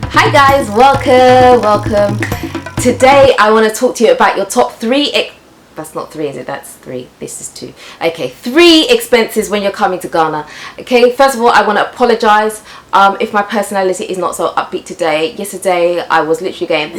Hi guys, welcome. Today I want to talk to you about your top three. That's not three, is it? That's three. This is two. Okay, 3 expenses when you're coming to Ghana. Okay, first of all, I want to apologize if my personality is not so upbeat today. Yesterday, I was literally going.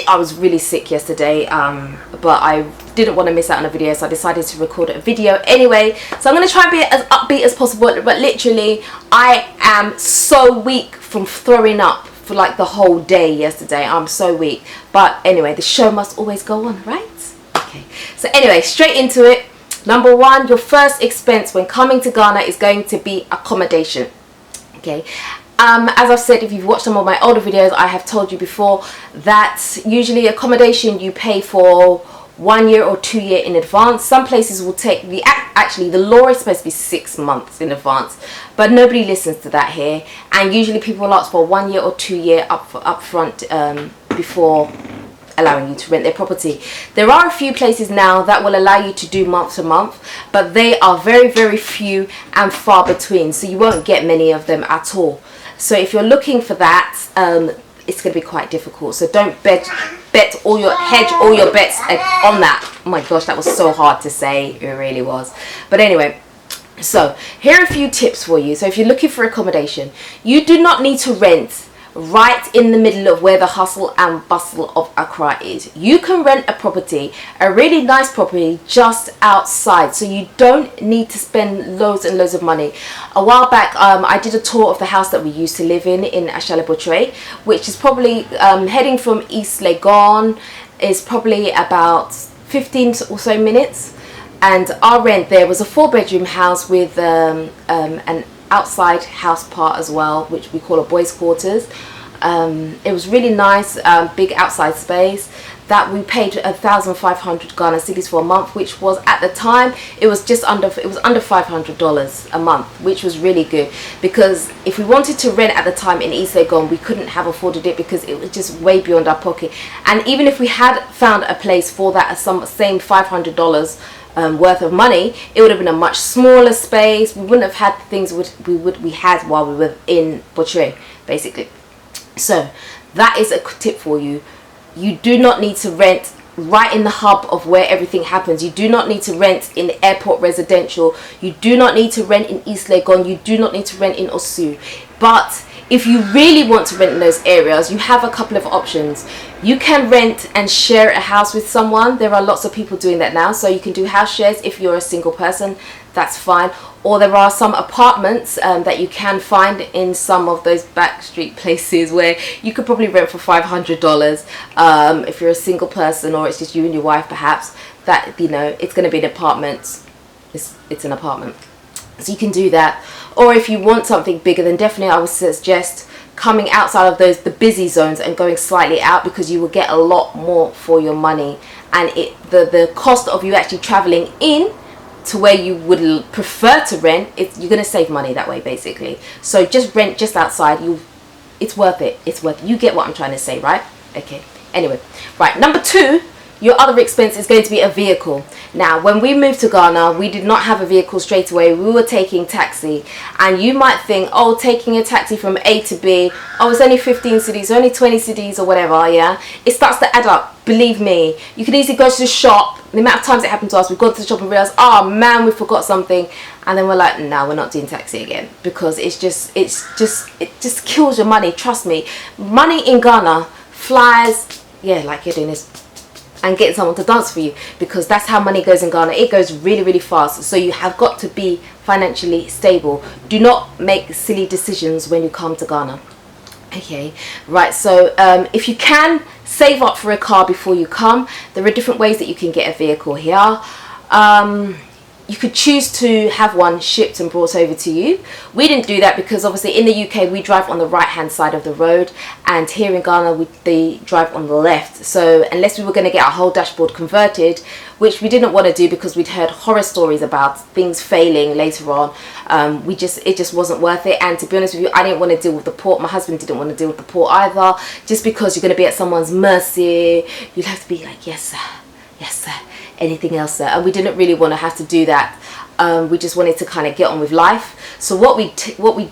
I was really sick yesterday, but I didn't want to miss out on a video, so I decided to record a video anyway. So I'm going to try and be as upbeat as possible, but literally, I am so weak from throwing up for like the whole day yesterday. I'm so weak, but anyway, the show must always go on, right? Okay, so anyway, straight into it. Number 1, your first expense when coming to Ghana is going to be accommodation. Okay, as I've said, if you've watched some of my older videos, I have told you before that usually accommodation you pay for 1 year or 2 year in advance. Some places will take actually the law is supposed to be 6 months in advance, but nobody listens to that here, and usually people will ask for 1 year or 2 year upfront before allowing you to rent their property. There are a few places now that will allow you to do month to month, but they are very few and far between, so you won't get many of them at all. So if you're looking for that, it's going to be quite difficult. So don't hedge all your bets on that. Oh my gosh, that was so hard to say. It really was. But anyway, so here are a few tips for you. So if you're looking for accommodation, you do not need to rent right in the middle of where the hustle and bustle of Accra is. You can rent a property, a really nice property, just outside, so you don't need to spend loads and loads of money. A while back, I did a tour of the house that we used to live in Ashale, which is probably heading from East Legon, is probably about 15 or so minutes, and our rent there was a 4-bedroom house with an outside house part as well, which we call a boys' quarters. It was really nice, big outside space that we paid 1,500 Ghana cedis for a month, which was at the time it was under $500 a month, which was really good, because if we wanted to rent at the time in East Legon, we couldn't have afforded it because it was just way beyond our pocket. And even if we had found a place for that same $500 worth of money, it would have been a much smaller space. We wouldn't have had the things we had while we were in Botre, basically. So that is a tip for you. You do not need to rent right in the hub of where everything happens. You do not need to rent in the airport residential. You do not need to rent in East Legon. You do not need to rent in Osu. But if you really want to rent in those areas, you have a couple of options. You can rent and share a house with someone. There are lots of people doing that now. So you can do house shares if you're a single person. That's fine. Or there are some apartments that you can find in some of those backstreet places where you could probably rent for $500 if you're a single person, or it's just you and your wife perhaps. That, you know, it's going to be an apartment. It's an apartment. So you can do that. Or if you want something bigger, then definitely I would suggest coming outside of the busy zones and going slightly out, because you will get a lot more for your money, and the cost of you actually traveling in to where you would prefer to rent, you're going to save money that way, basically. So just rent just outside. It's worth it. You get what I'm trying to say, right? Okay, anyway, right, number 2, your other expense is going to be a vehicle. Now, when we moved to Ghana, we did not have a vehicle straight away. We were taking taxi. And you might think, oh, taking a taxi from A to B, oh, it's only 15 cedis, only 20 cedis or whatever, yeah? It starts to add up. Believe me. You can easily go to the shop. The amount of times it happened to us, we've gone to the shop and realised, oh man, we forgot something. And then we're like, no, we're not doing taxi again. Because it just kills your money. Trust me. Money in Ghana flies, yeah, like you're doing this, and getting someone to dance for you, because that's how money goes in Ghana. It goes really fast. So you have got to be financially stable. Do not make silly decisions when you come to Ghana. Okay, right, so if you can save up for a car before you come, there are different ways that you can get a vehicle here. You could choose to have one shipped and brought over to you. We didn't do that because obviously in the UK we drive on the right hand side of the road, and here in Ghana they drive on the left. So unless we were going to get our whole dashboard converted, which we didn't want to do because we'd heard horror stories about things failing later on, it just wasn't worth it. And to be honest with you, I didn't want to deal with the port. My husband didn't want to deal with the port either, just because you're going to be at someone's mercy. You'll have to be like, yes sir, yes sir, anything else sir, and we didn't really want to have to do that. We just wanted to kind of get on with life. So what we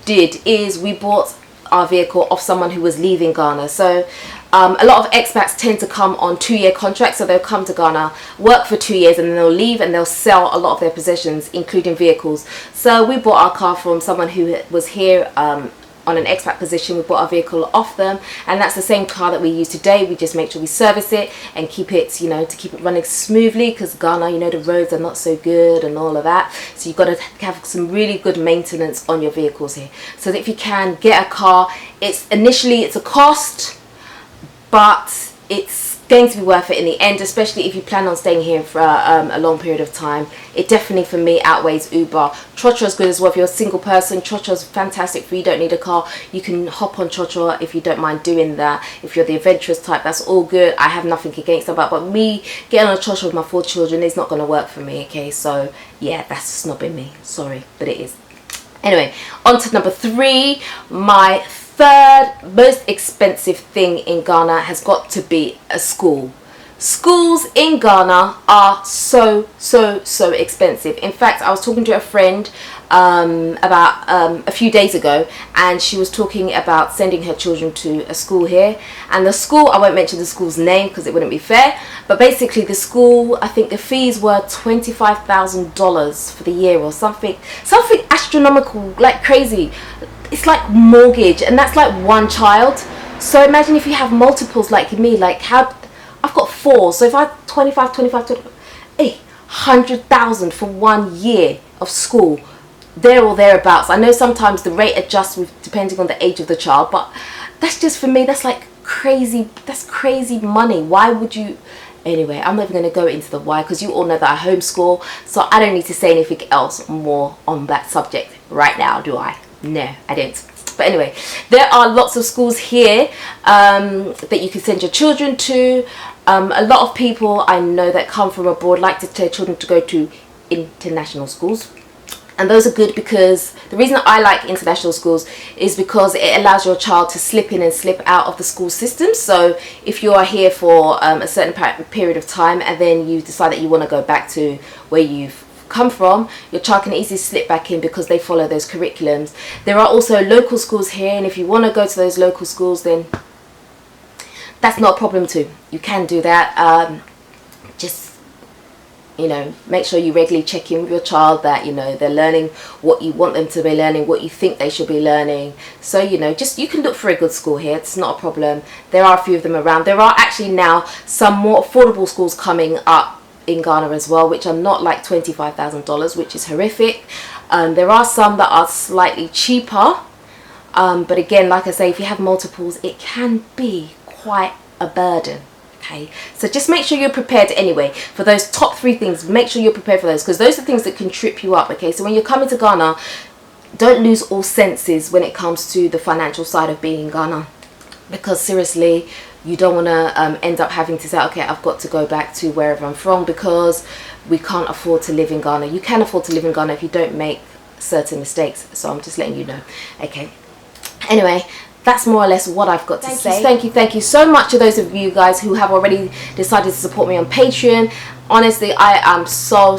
did is we bought our vehicle off someone who was leaving Ghana. So a lot of expats tend to come on 2-year contracts, so they'll come to Ghana, work for 2 years, and then they'll leave and they'll sell a lot of their possessions, including vehicles. So we bought our car from someone who was here on an expat position. We bought our vehicle off them, and that's the same car that we use today. We just make sure we service it and keep it, you know, to keep it running smoothly, because Ghana, you know, the roads are not so good and all of that. So you've got to have some really good maintenance on your vehicles here. So that if you can get a car, it's a cost, but it's going to be worth it in the end, especially if you plan on staying here for a long period of time. It definitely, for me, outweighs Uber. Trotro is good as well. If you're a single person, Trotro is fantastic for you. Don't need a car. You can hop on Trotro if you don't mind doing that. If you're the adventurous type, that's all good. I have nothing against that, but me getting on a Trotro with my 4 children is not going to work for me, okay? So yeah, that's snobbing me, sorry, but it is. Anyway, on to number 3. My third most expensive thing in Ghana has got to be a school. Schools in Ghana are so expensive. In fact, I was talking to a friend about a few days ago, and she was talking about sending her children to a school here. And the school, I won't mention the school's name because it wouldn't be fair, but basically the school, I think the fees were $25,000 for the year or something astronomical, like crazy. It's like mortgage, and that's like one child. So imagine if you have multiples like me, like how I've got 4, so if I have 25, 100,000 for 1 year of school, there or thereabouts. I know sometimes the rate adjusts depending on the age of the child, but that's just, for me, that's like crazy. That's crazy money. Why would you? Anyway, I'm not even going to go into the why, because you all know that I homeschool, so I don't need to say anything else more on that subject right now, do I? No, I don't. But anyway, there are lots of schools here that you can send your children to. A lot of people I know that come from abroad like to tell children to go to international schools. And those are good, because the reason I like international schools is because it allows your child to slip in and slip out of the school system. So if you are here for a certain period of time and then you decide that you want to go back to where you've come from, your child can easily slip back in because they follow those curriculums. There are also local schools here, and if you want to go to those local schools, then that's not a problem too. You can do that. Just, you know, make sure you regularly check in with your child that, you know, they're learning what you want them to be learning, what you think they should be learning. So, you know, just, you can look for a good school here. It's not a problem. There are a few of them around. There are actually now some more affordable schools coming up in Ghana as well, which are not like $25,000, which is horrific. There are some that are slightly cheaper, but again, like I say, if you have multiples, it can be quite a burden. Okay, so just make sure you're prepared anyway for those top 3 things. Make sure you're prepared for those, because those are things that can trip you up. Okay, so when you're coming to Ghana, don't lose all senses when it comes to the financial side of being in Ghana, because seriously, you don't want to end up having to say, okay, I've got to go back to wherever I'm from, because we can't afford to live in Ghana. You can afford to live in Ghana if you don't make certain mistakes. So I'm just letting you know. Okay. Anyway, that's more or less what I've got to say. Thank you so much to those of you guys who have already decided to support me on Patreon. Honestly, I am so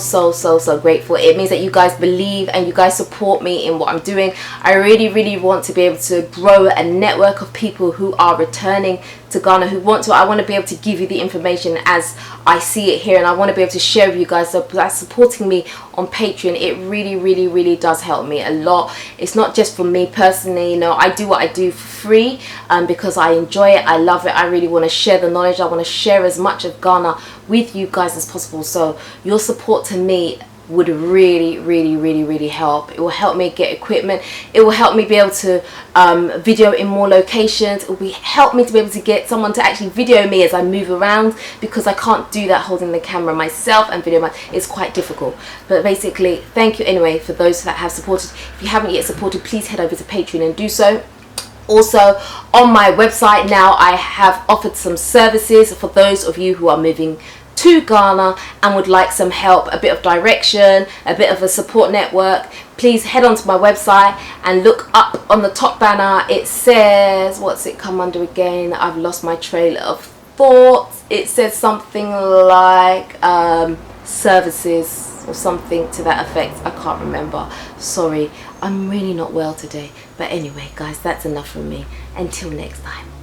grateful. It means that you guys believe and you guys support me in what I'm doing. I really want to be able to grow a network of people who are returning to Ghana, who want to. I want to be able to give you the information as I see it here, and I want to be able to share with you guys. So by supporting me on Patreon, it really does help me a lot. It's not just for me personally, you know, I do what I do for free because I enjoy it, I love it. I really want to share the knowledge. I want to share as much of Ghana with you guys as possible. So your support to me would really help. It will help me get equipment. It will help me be able to video in more locations. It will help me to be able to get someone to actually video me as I move around, because I can't do that holding the camera myself and video it's quite difficult. But basically, thank you anyway for those that have supported. If you haven't yet supported, please head over to Patreon and do so. Also, on my website now, I have offered some services for those of you who are moving to Ghana and would like some help, a bit of direction, a bit of a support network. Please head on to my website and look up on the top banner. It says, what's it come under again? I've lost my trail of thought. It says something like services. or something to that effect. I can't remember. Sorry, I'm really not well today. But anyway, guys, that's enough from me. Until next time.